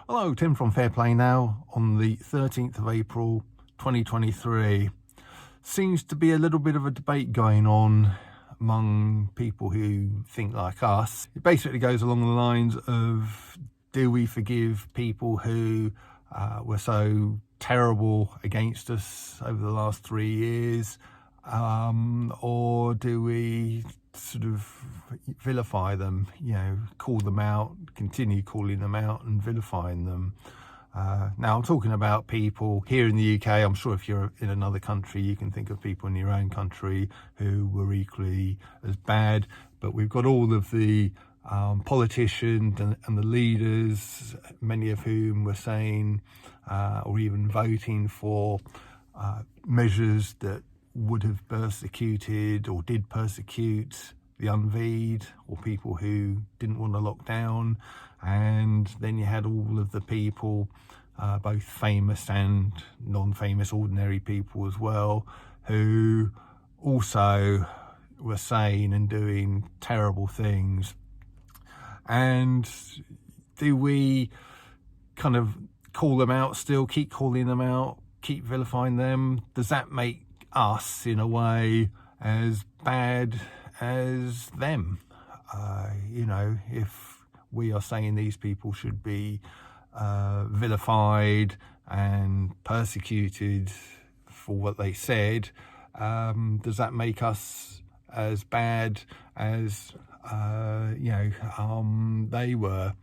Hello, Tim from Fair Play Now on the 13th of April 2023. Seems to be a little bit of a debate going on among people who think like us. It basically goes along the lines of, do we forgive people who were so terrible against us over the last 3 years, or do we sort of vilify them, call them out, continue calling them out and vilifying them. Now I'm talking about people here in the UK. I'm sure if you're in another country, you can think of people in your own country who were equally as bad. But we've got all of the politicians and the leaders, many of whom were saying or even voting for measures that would have persecuted or did persecute the unveed or people who didn't want to lock down. And then you had all of the people, both famous and non-famous, ordinary people as well, who also were saying and doing terrible things. And do we kind of call them out still, keep calling them out, keep vilifying them? Does that make us in a way as bad as them? If we are saying these people should be vilified and persecuted for what they said, does that make us as bad as they were?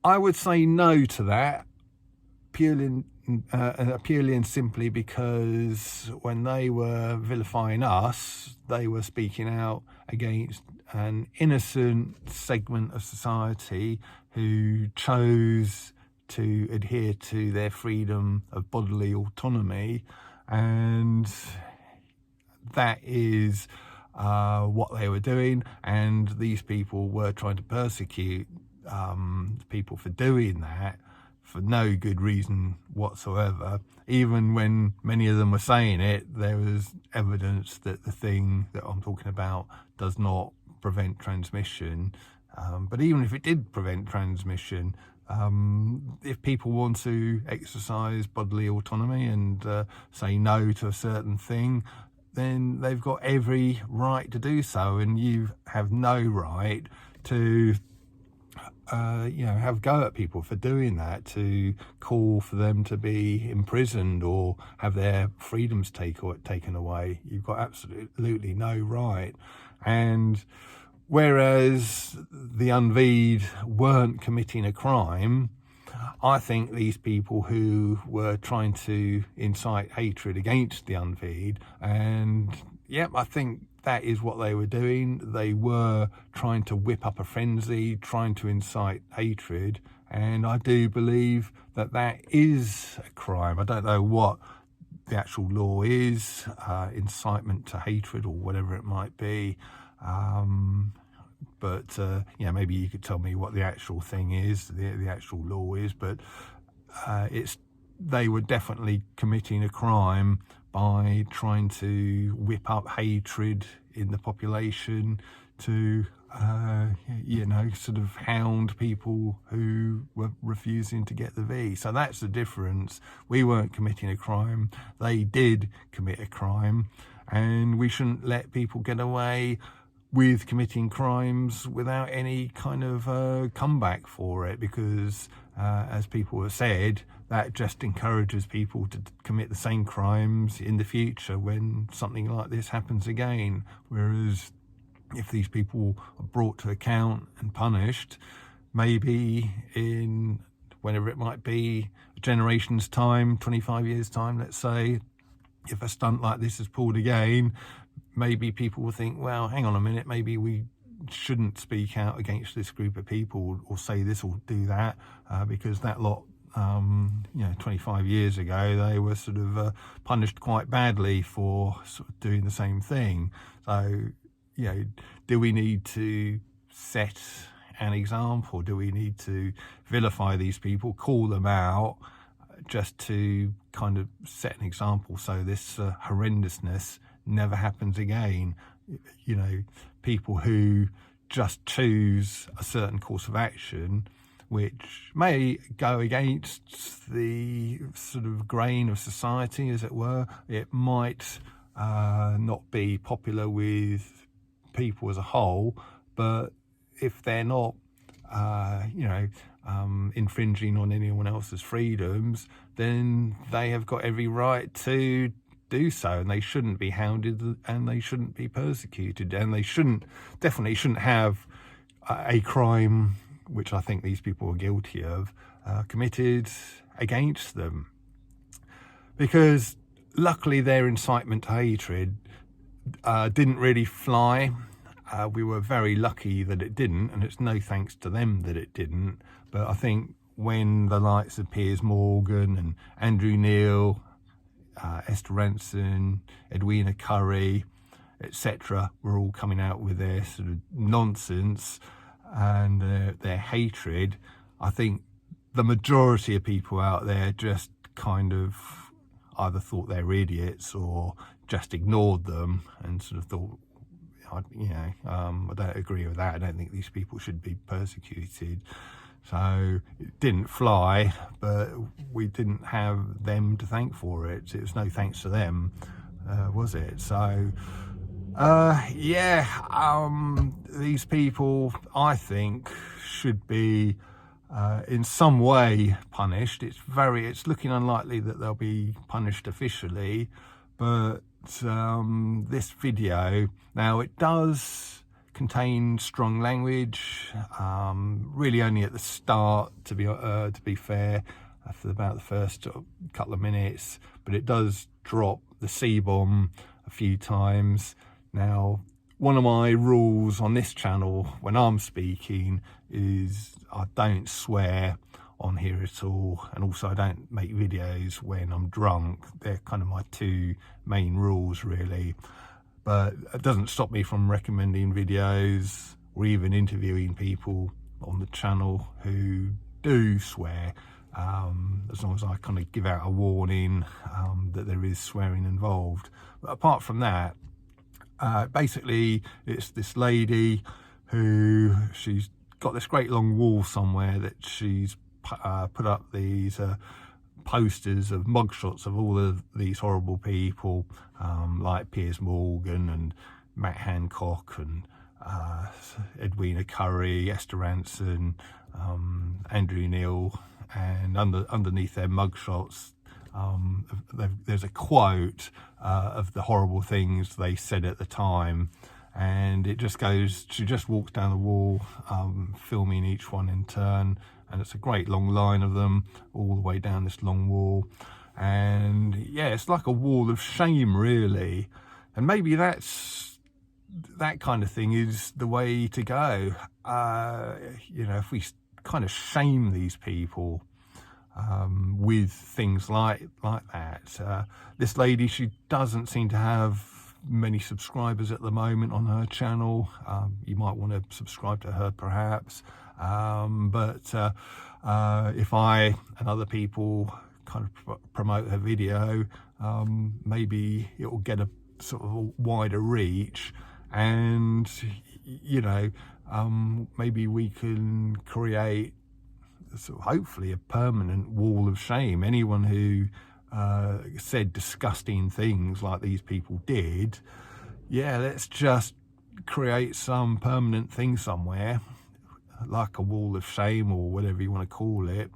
I would say no to that, purely and simply because when they were vilifying us, they were speaking out against an innocent segment of society who chose to adhere to their freedom of bodily autonomy, and that is what they were doing. And these people were trying to persecute people for doing that for no good reason whatsoever. Even when many of them were saying it, there was evidence that the thing that I'm talking about does not prevent transmission. But even if it did prevent transmission, if people want to exercise bodily autonomy and say no to a certain thing, then they've got every right to do so, and you have no right to have a go at people for doing that, to call for them to be imprisoned or have their freedoms taken away. You've got absolutely no right. And whereas the unveed weren't committing a crime, I think these people who were trying to incite hatred against the unveed, and I think that is what they were doing. They were trying to whip up a frenzy, trying to incite hatred. And I do believe that that is a crime. I don't know what the actual law is, incitement to hatred or whatever it might be. But maybe you could tell me what the actual thing is, the actual law is. But they were definitely committing a crime by trying to whip up hatred in the population, to sort of hound people who were refusing to get the V. So that's the difference. We weren't committing a crime, they did commit a crime, and we shouldn't let people get away with committing crimes without any kind of comeback for it, because as people have said, that just encourages people to commit the same crimes in the future when something like this happens again. Whereas if these people are brought to account and punished, maybe in whenever it might be, a generation's time, 25 years time, let's say, if a stunt like this is pulled again, maybe people will think, well, hang on a minute, maybe we shouldn't speak out against this group of people or say this or do that, because that lot 25 years ago, they were sort of punished quite badly for sort of doing the same thing. So, do we need to set an example? Do we need to vilify these people, call them out, just to kind of set an example so this horrendousness never happens again? People who just choose a certain course of action which may go against the sort of grain of society, as it were. It might not be popular with people as a whole, but if they're not, infringing on anyone else's freedoms, then they have got every right to do so, and they shouldn't be hounded, and they shouldn't be persecuted, and they definitely shouldn't have a crime, which I think these people are guilty of, committed against them. Because luckily their incitement to hatred didn't really fly. We were very lucky that it didn't, and it's no thanks to them that it didn't. But I think when the likes of Piers Morgan and Andrew Neil, Esther Ranson, Edwina Curry, etc., were all coming out with their sort of nonsense and their hatred, I think the majority of people out there just kind of either thought they were idiots or just ignored them and sort of thought, I don't agree with that. I don't think these people should be persecuted. So it didn't fly, but we didn't have them to thank for it. It was no thanks to them, was it? So, these people, I think, should be in some way punished. It's looking unlikely that they'll be punished officially, but this video, now it does contain strong language, really only at the start, to be fair, for about the first couple of minutes, but it does drop the C-bomb a few times. Now, one of my rules on this channel when I'm speaking is I don't swear on here at all, and also I don't make videos when I'm drunk. They're kind of my two main rules, really. But it doesn't stop me from recommending videos or even interviewing people on the channel who do swear, as long as I kind of give out a warning that there is swearing involved. But apart from that, basically it's this lady who, she's got this great long wall somewhere that she's put up these posters of mugshots of all of these horrible people, like Piers Morgan and Matt Hancock and Edwina Curry, Esther Ranson, Andrew Neil, and underneath their mugshots there's a quote of the horrible things they said at the time, and it just goes, she just walks down the wall, filming each one in turn, and it's a great long line of them all the way down this long wall. And yeah, it's like a wall of shame, really. And maybe that kind of thing is the way to go. If we kind of shame these people with things like that. This lady, she doesn't seem to have many subscribers at the moment on her channel. You might want to subscribe to her, perhaps. But if I and other people kind of promote her video, maybe it will get a sort of a wider reach, and maybe we can create hopefully a permanent wall of shame. Anyone who said disgusting things like these people did, let's just create some permanent thing somewhere, like a wall of shame or whatever you want to call it,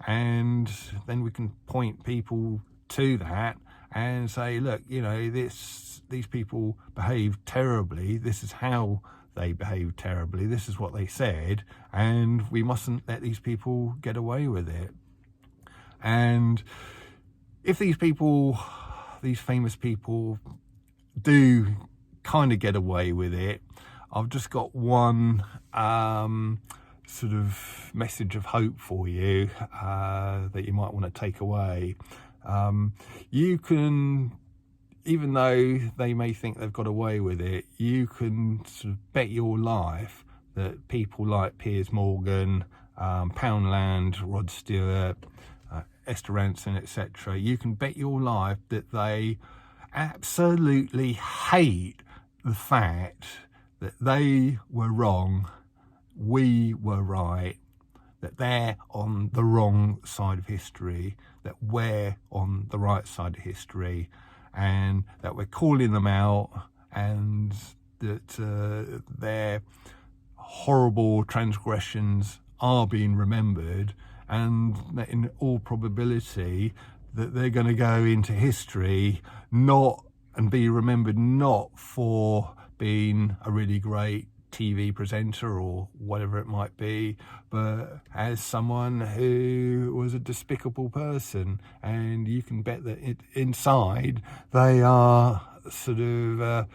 and then we can point people to that and say, look, these people behaved terribly, this is how they behaved terribly, this is what they said, and we mustn't let these people get away with it. And if these people, these famous people, do kind of get away with it, I've just got one sort of message of hope for you that you might want to take away. You can, even though they may think they've got away with it, you can sort of bet your life that people like Piers Morgan, Poundland, Rod Stewart, Esther Ranson, etc., you can bet your life that they absolutely hate the fact that they were wrong, we were right, that they're on the wrong side of history, that we're on the right side of history, and that we're calling them out, and that their horrible transgressions are being remembered, and that in all probability that they're going to go into history and be remembered not for being a really great TV presenter or whatever it might be, but as someone who was a despicable person. And you can bet that inside they are sort of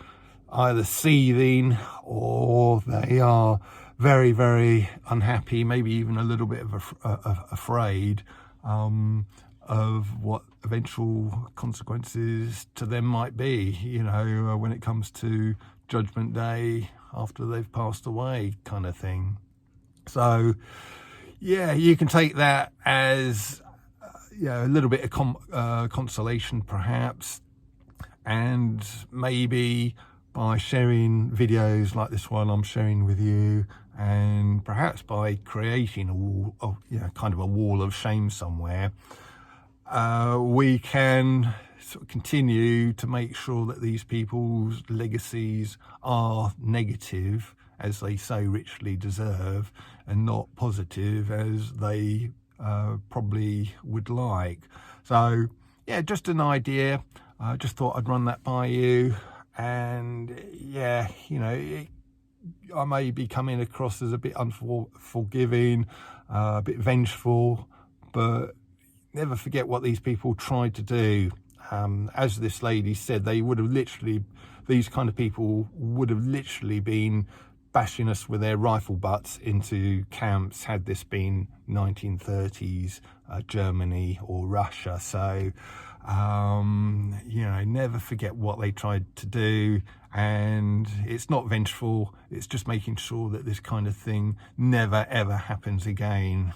either seething, or they are very, very unhappy, maybe even a little bit of afraid of what eventual consequences to them might be, when it comes to Judgment Day after they've passed away, kind of thing. So yeah, you can take that as a little bit of consolation perhaps, and maybe by sharing videos like this one I'm sharing with you, and perhaps by creating a wall, kind of a wall of shame somewhere, we can sort of continue to make sure that these people's legacies are negative, as they so richly deserve, and not positive as they probably would like. So yeah, just an idea. I just thought I'd run that by you. And yeah, I may be coming across as a bit unforgiving, a bit vengeful, but never forget what these people tried to do. As this lady said, these kind of people would have literally been bashing us with their rifle butts into camps had this been 1930s Germany or Russia. So never forget what they tried to do. And it's not vengeful, it's just making sure that this kind of thing never ever happens again.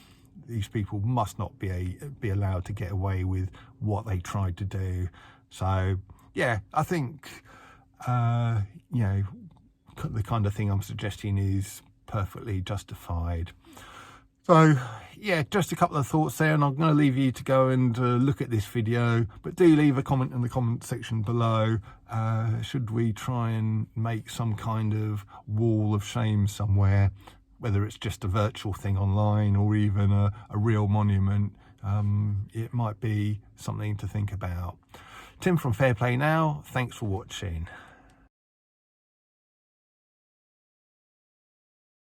These people must not be allowed to get away with what they tried to do. So yeah, I think the kind of thing I'm suggesting is perfectly justified. So yeah, just a couple of thoughts there, and I'm going to leave you to go and look at this video, but do leave a comment in the comment section below. Should we try and make some kind of wall of shame somewhere, whether it's just a virtual thing online or even a real monument? It might be something to think about. Tim from Fair Play Now, thanks for watching.